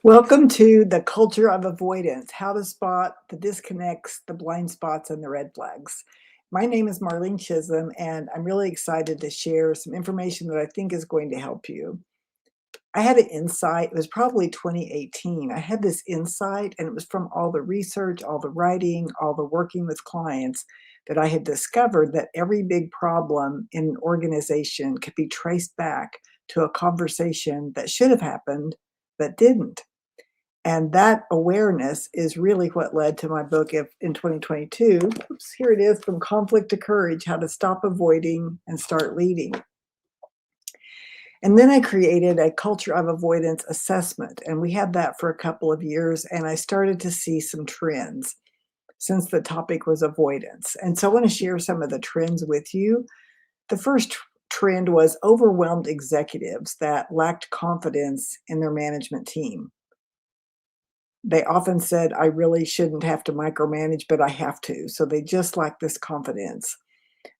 Welcome to the culture of avoidance, how to spot the disconnects, the blind spots, and the red flags. My name is Marlene Chism, and I'm really excited to share some information that I think is going to help you. I had an insight, it was probably 2018. I had this insight, and it was from all the research, all the writing, all the working with clients that I had discovered that every big problem in an organization could be traced back to a conversation that should have happened but didn't. And that awareness is really what led to my book in 2022. Oops, here it is, From Conflict to Courage, How to Stop Avoiding and Start Leading. And then I created a culture of avoidance assessment, and we had that for a couple of years, and I started to see some trends since the topic was avoidance. And so I want to share some of the trends with you. The first trend was overwhelmed executives that lacked confidence in their management team. They often said, I really shouldn't have to micromanage, but I have to. So they just lack this confidence.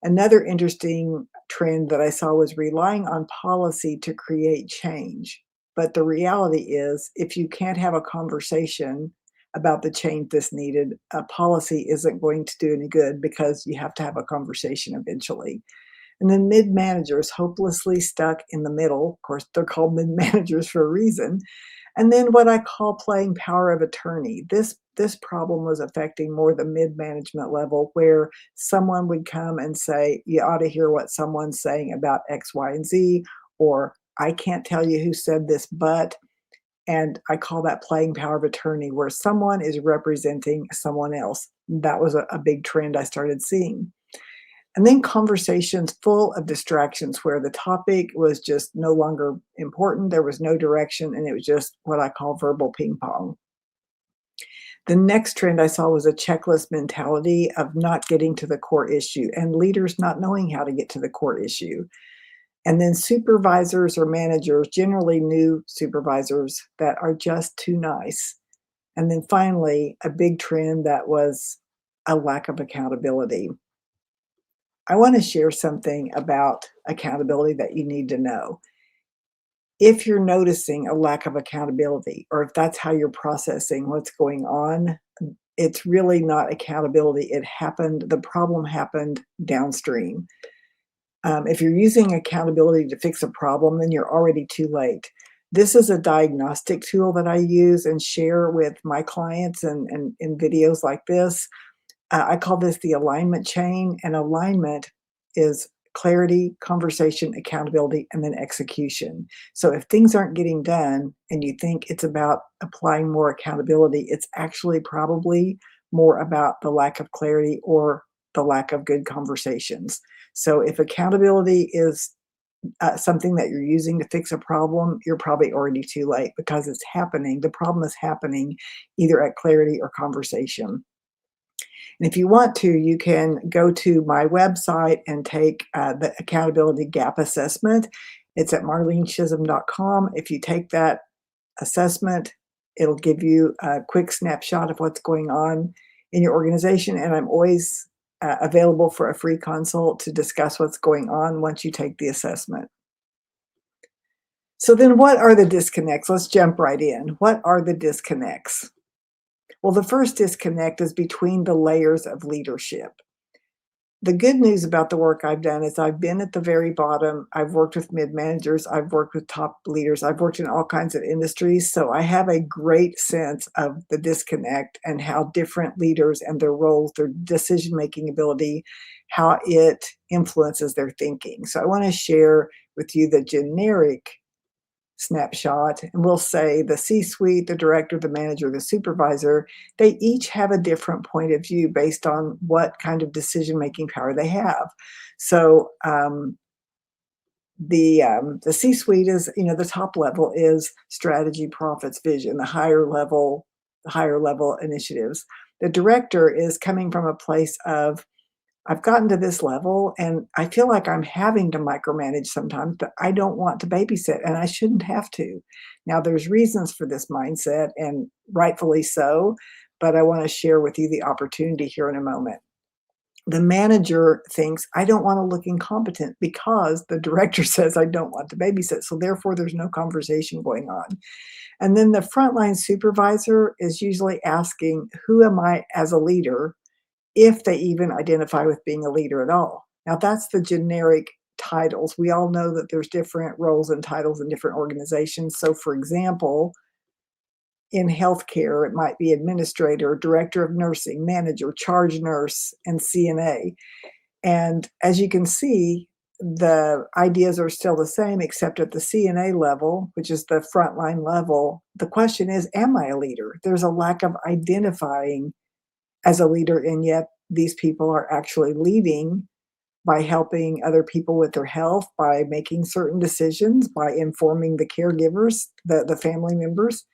Another interesting trend that I saw was relying on policy to create change. But the reality is, if you can't have a conversation about the change that's needed, a policy isn't going to do any good because you have to have a conversation eventually. And then mid managers hopelessly stuck in the middle. Of course, they're called mid managers for a reason. And then what I call playing power of attorney. This problem was affecting more the mid-management level, where someone would come and say, you ought to hear what someone's saying about X, Y, and Z, or I can't tell you who said this, but, and I call that playing power of attorney, where someone is representing someone else. That was a big trend I started seeing. And then conversations full of distractions where the topic was just no longer important. There was no direction, and it was just what I call verbal ping pong. The next trend I saw was a checklist mentality of not getting to the core issue and leaders not knowing how to get to the core issue. And then supervisors or managers, generally new supervisors that are just too nice. And then finally, a big trend that was a lack of accountability. I want to share something about accountability that you need to know. If you're noticing a lack of accountability, or if that's how you're processing what's going on, it's really not accountability. The problem happened downstream. If you're using accountability to fix a problem, then you're already too late. This is a diagnostic tool that I use and share with my clients and in videos like this. I call this the alignment chain, and alignment is clarity, conversation, accountability, and then execution. So if things aren't getting done and you think it's about applying more accountability, it's actually probably more about the lack of clarity or the lack of good conversations. So if accountability is something that you're using to fix a problem, you're probably already too late because it's happening. The problem is happening either at clarity or conversation. And if you want to, you can go to my website and take the accountability gap assessment. It's at marlenechism.com. If you take that assessment, it'll give you a quick snapshot of what's going on in your organization. And I'm always available for a free consult to discuss what's going on once you take the assessment. So then what are the disconnects? Let's jump right in. What are the disconnects? Well, the first disconnect is between the layers of leadership. The good news about the work I've done is I've been at the very bottom. I've worked with mid-managers. I've worked with top leaders. I've worked in all kinds of industries. So I have a great sense of the disconnect and how different leaders and their roles, their decision-making ability, how it influences their thinking. So I want to share with you the generic snapshot, and we'll say the C-suite, the director, the manager, the supervisor, they each have a different point of view based on what kind of decision-making power they have. So the C-suite is, the top level is strategy, profits, vision, the higher level initiatives. The director is coming from a place of, I've gotten to this level and I feel like I'm having to micromanage sometimes, but I don't want to babysit and I shouldn't have to. Now, there's reasons for this mindset, and rightfully so, but I want to share with you the opportunity here in a moment. The manager thinks, I don't want to look incompetent because the director says I don't want to babysit. So therefore, there's no conversation going on. And then the frontline supervisor is usually asking, who am I as a leader, if they even identify with being a leader at all. Now, that's the generic titles. We all know that there's different roles and titles in different organizations. So, for example, in healthcare, it might be administrator, director of nursing, manager, charge nurse, and CNA. And as you can see, the ideas are still the same, except at the CNA level, which is the frontline level. The question is, am I a leader? There's a lack of identifying as a leader, and yet these people are actually leading by helping other people with their health, by making certain decisions, by informing the caregivers, the family members.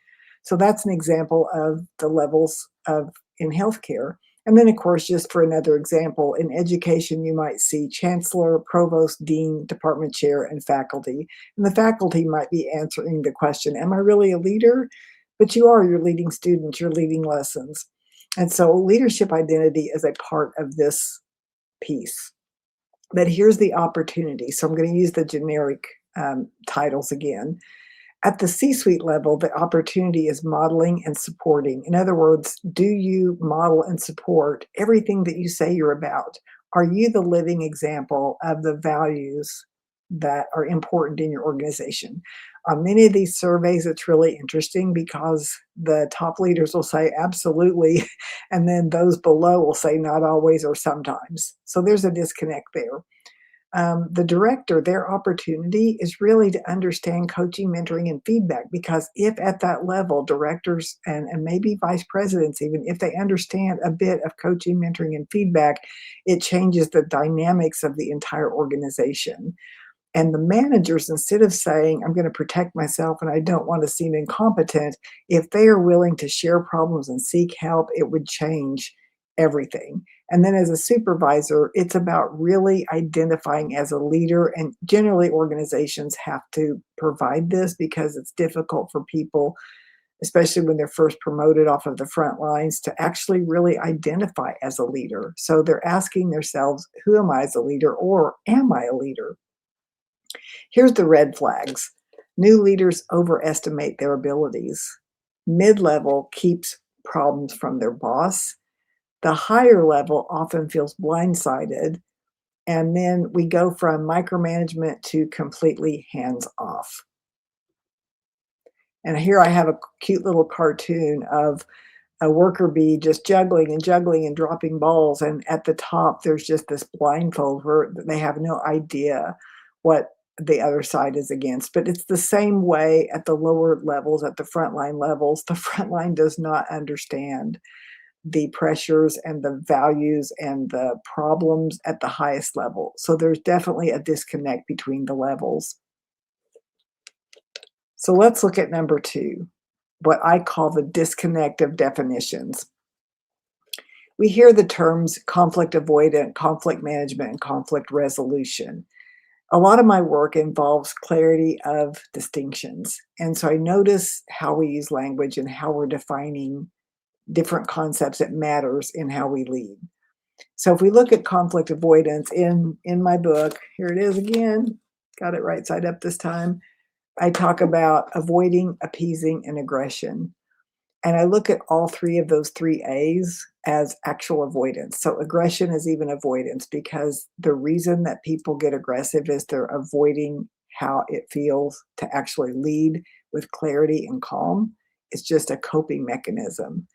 So that's an example of the levels of in healthcare. And then, of course, just for another example, in education, you might see chancellor, provost, dean, department chair, and faculty. And the faculty might be answering the question, am I really a leader? But you are, you're leading students, you're leading lessons. And so leadership identity is a part of this piece. But here's the opportunity. So I'm going to use the generic titles again. At the C-suite level, the opportunity is modeling and supporting. In other words, do you model and support everything that you say you're about? Are you the living example of the values that are important in your organization? On many of these surveys, it's really interesting because the top leaders will say absolutely, and then those below will say not always or sometimes. So there's a disconnect there. The director, their opportunity is really to understand coaching, mentoring, and feedback, because if at that level, directors and maybe vice presidents, even if they understand a bit of coaching, mentoring, and feedback, it changes the dynamics of the entire organization. And the managers, instead of saying, I'm going to protect myself and I don't want to seem incompetent, if they are willing to share problems and seek help, it would change everything. And then as a supervisor, it's about really identifying as a leader. And generally, organizations have to provide this because it's difficult for people, especially when they're first promoted off of the front lines, to actually really identify as a leader. So they're asking themselves, who am I as a leader, or am I a leader? Here's the red flags. New leaders overestimate their abilities. Mid-level keeps problems from their boss. The higher level often feels blindsided. And then we go from micromanagement to completely hands off. And here I have a cute little cartoon of a worker bee just juggling and juggling and dropping balls. And at the top, there's just this blindfold where they have no idea what the other side is against. But it's the same way at the lower levels, at the frontline levels. The frontline does not understand the pressures and the values and the problems at the highest level. So there's definitely a disconnect between the levels. So let's look at number 2, what I call the disconnect of definitions. We hear the terms conflict avoidant, conflict management, and conflict resolution. A lot of my work involves clarity of distinctions. And so I notice how we use language and how we're defining different concepts that matters in how we lead. So if we look at conflict avoidance in my book, here it is again, got it right side up this time. I talk about avoiding, appeasing, and aggression. And I look at all three of those 3 A's as actual avoidance. So aggression is even avoidance, because the reason that people get aggressive is they're avoiding how it feels to actually lead with clarity and calm. It's just a coping mechanism.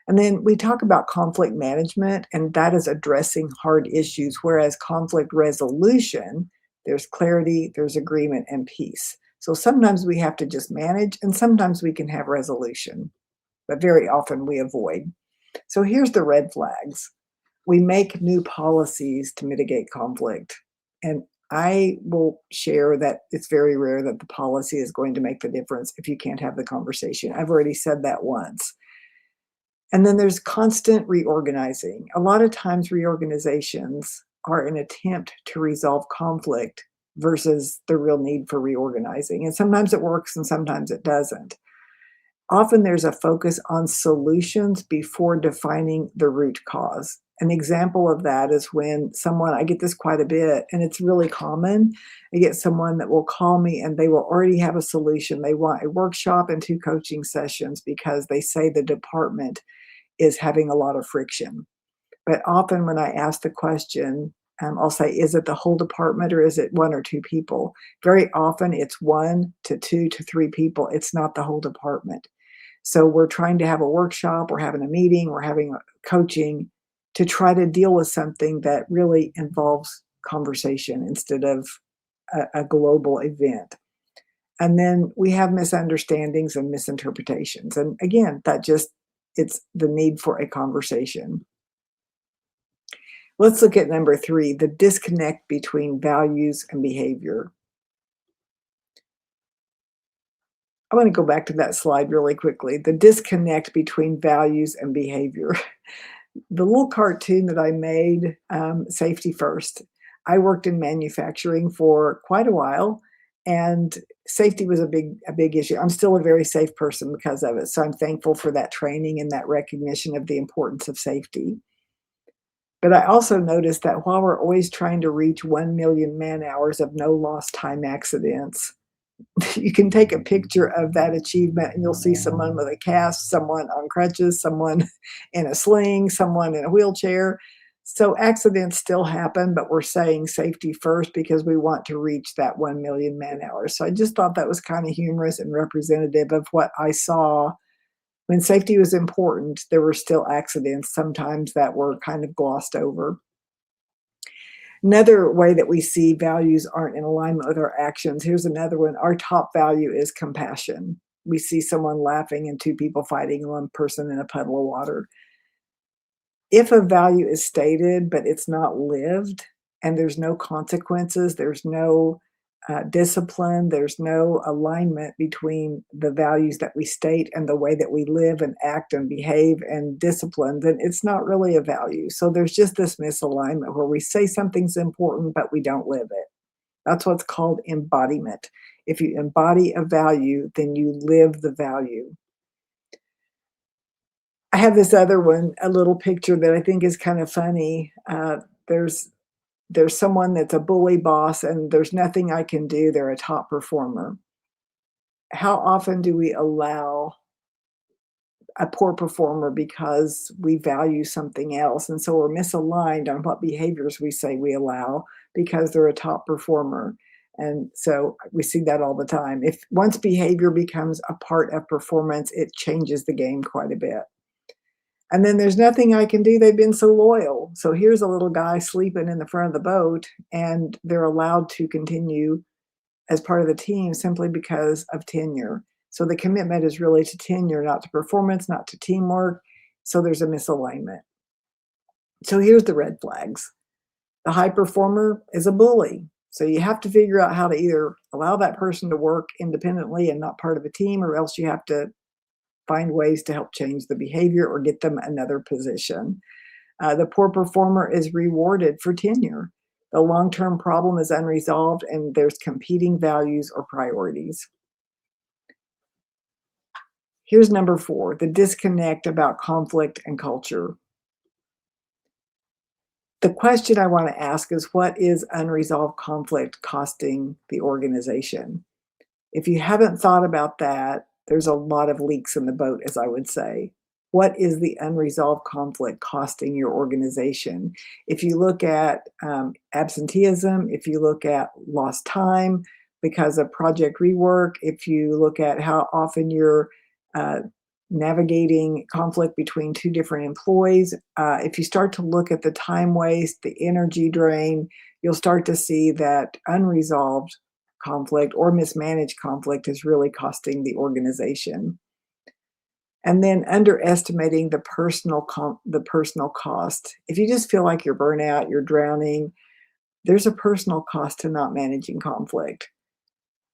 And then we talk about conflict management, and that is addressing hard issues, whereas conflict resolution, there's clarity, there's agreement, and peace. So sometimes we have to just manage, and sometimes we can have resolution, but very often we avoid. So here's the red flags. We make new policies to mitigate conflict. And I will share that it's very rare that the policy is going to make the difference if you can't have the conversation. I've already said that once. And then there's constant reorganizing. A lot of times reorganizations are an attempt to resolve conflict versus the real need for reorganizing. And sometimes it works and sometimes it doesn't. Often there's a focus on solutions before defining the root cause. An example of that is when someone, I get this quite a bit, and it's really common. I get someone that will call me and they will already have a solution. They want a workshop and 2 coaching sessions because they say the department is having a lot of friction. But often when I ask the question, I'll say, "Is it the whole department or is it 1 or 2 people?" Very often it's 1 to 2 to 3 people. It's not the whole department. So we're trying to have a workshop, we're having a meeting, we're having a coaching to try to deal with something that really involves conversation instead of a global event. And then we have misunderstandings and misinterpretations. And again, it's the need for a conversation. Let's look at number 3, the disconnect between values and behavior. I want to go back to that slide really quickly. The disconnect between values and behavior. The little cartoon that I made, safety first. I worked in manufacturing for quite a while, and safety was a big issue. I'm still a very safe person because of it, so I'm thankful for that training and that recognition of the importance of safety. But I also noticed that while we're always trying to reach 1 million man-hours of no lost time accidents, you can take a picture of that achievement and you'll see someone with a cast, someone on crutches, someone in a sling, someone in a wheelchair. So accidents still happen, but we're saying safety first because we want to reach that 1 million man-hours. So I just thought that was kind of humorous and representative of what I saw. When safety was important, there were still accidents sometimes that were kind of glossed over. Another way that we see values aren't in alignment with our actions. Here's another one. Our top value is compassion. We see someone laughing and 2 people fighting, 1 person in a puddle of water. If a value is stated, but it's not lived, and there's no consequences, there's no discipline, there's no alignment between the values that we state and the way that we live and act and behave and discipline, then it's not really a value. So there's just this misalignment where we say something's important, but we don't live it. That's what's called embodiment. If you embody a value, then you live the value. I have this other one, a little picture that I think is kind of funny. There's someone that's a bully boss and there's nothing I can do. They're a top performer. How often do we allow a poor performer because we value something else? And so we're misaligned on what behaviors we say we allow because they're a top performer. And so we see that all the time. If once behavior becomes a part of performance, it changes the game quite a bit. And then there's nothing I can do. They've been so loyal. So here's a little guy sleeping in the front of the boat, and they're allowed to continue as part of the team simply because of tenure. So the commitment is really to tenure, not to performance, not to teamwork. So there's a misalignment. So here's the red flags. The high performer is a bully. So you have to figure out how to either allow that person to work independently and not part of a team, or else you have to find ways to help change the behavior or get them another position. The poor performer is rewarded for tenure. The long-term problem is unresolved and there's competing values or priorities. Here's number 4, the disconnect about conflict and culture. The question I want to ask is, what is unresolved conflict costing the organization? If you haven't thought about that, there's a lot of leaks in the boat, as I would say. What is the unresolved conflict costing your organization? If you look at absenteeism, if you look at lost time because of project rework, if you look at how often you're navigating conflict between 2 different employees, if you start to look at the time waste, the energy drain, you'll start to see that unresolved conflict or mismanaged conflict is really costing the organization. And then underestimating the personal cost. If you just feel like you're burnout, you're drowning, there's a personal cost to not managing conflict.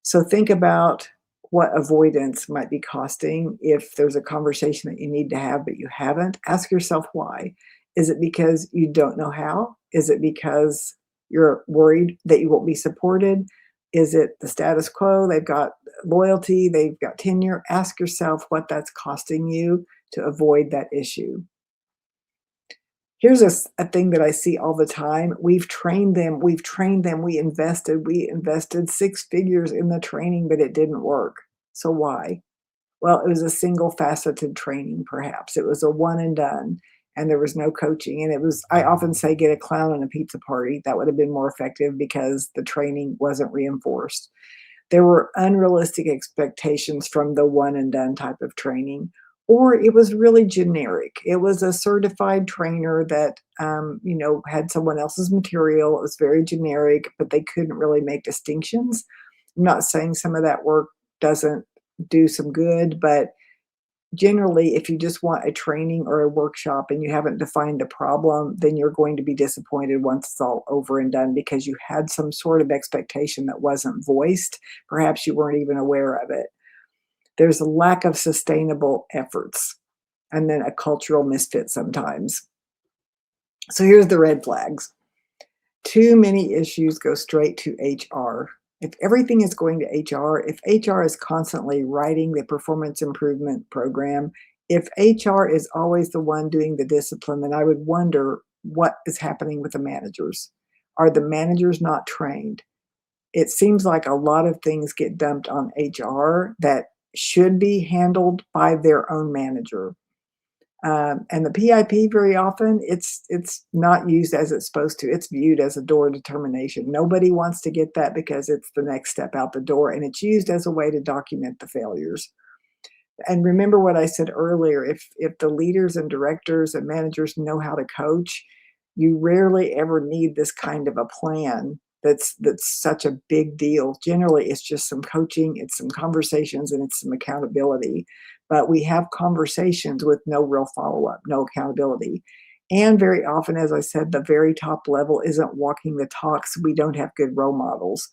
So think about what avoidance might be costing. If there's a conversation that you need to have but you haven't, ask yourself why. Is it because you don't know how? Is it because you're worried that you won't be supported? Is it the status quo? They've got loyalty, they've got tenure. Ask yourself what that's costing you to avoid that issue. Here's a thing that I see all the time. We invested 6 figures in the training, but it didn't work. So why? Well, it was a single faceted training, perhaps. It was a one and done, and there was no coaching. And it was, I often say, get a clown and a pizza party. That would have been more effective because the training wasn't reinforced. There were unrealistic expectations from the one and done type of training, or it was really generic. It was a certified trainer that, had someone else's material. It was very generic, but they couldn't really make distinctions. I'm not saying some of that work doesn't do some good, but generally, if you just want a training or a workshop and you haven't defined the problem, then you're going to be disappointed once it's all over and done because you had some sort of expectation that wasn't voiced. Perhaps you weren't even aware of it. There's a lack of sustainable efforts and then a cultural misfit sometimes. So here's the red flags. Too many issues go straight to HR. If everything is going to HR, if HR is constantly writing the performance improvement program, if HR is always the one doing the discipline, then I would wonder what is happening with the managers. Are the managers not trained? It seems like a lot of things get dumped on HR that should be handled by their own manager. And the PIP, very often, it's not used as it's supposed to. It's viewed as a door determination. Nobody wants to get that because it's the next step out the door, and it's used as a way to document the failures. And remember what I said earlier, if the leaders and directors and managers know how to coach, you rarely ever need this kind of a plan that's such a big deal. Generally, it's just some coaching, it's some conversations, and it's some accountability. But we have conversations with no real follow-up, no accountability. And very often, as I said, the very top level isn't walking the talk, so we don't have good role models.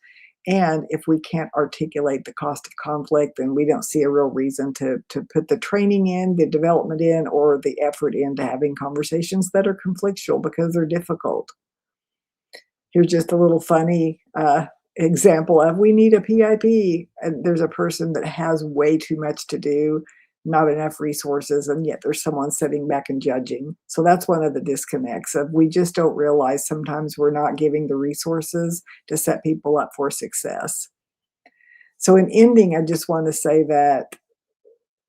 And if we can't articulate the cost of conflict, then we don't see a real reason to put the training in, the development in, or the effort into having conversations that are conflictual because they're difficult. Here's just a little funny example of we need a PIP, and there's a person that has way too much to do, not enough resources, and yet there's someone sitting back and judging. So that's one of the disconnects of we just don't realize sometimes we're not giving the resources to set people up for success. So in ending, I just want to say that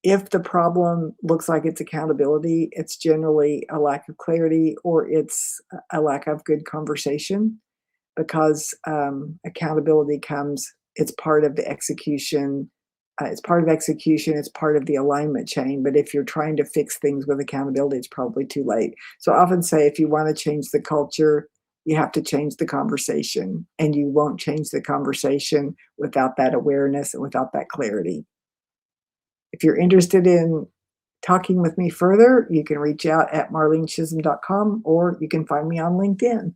if the problem looks like it's accountability, it's generally a lack of clarity or it's a lack of good conversation because accountability comes, it's part of the execution. It's part of execution, it's part of the alignment chain. But if you're trying to fix things with accountability, it's probably too late. So I often say if you want to change the culture, you have to change the conversation, and you won't change the conversation without that awareness and without that clarity. If you're interested in talking with me further, you can reach out at marlenechism.com or you can find me on LinkedIn.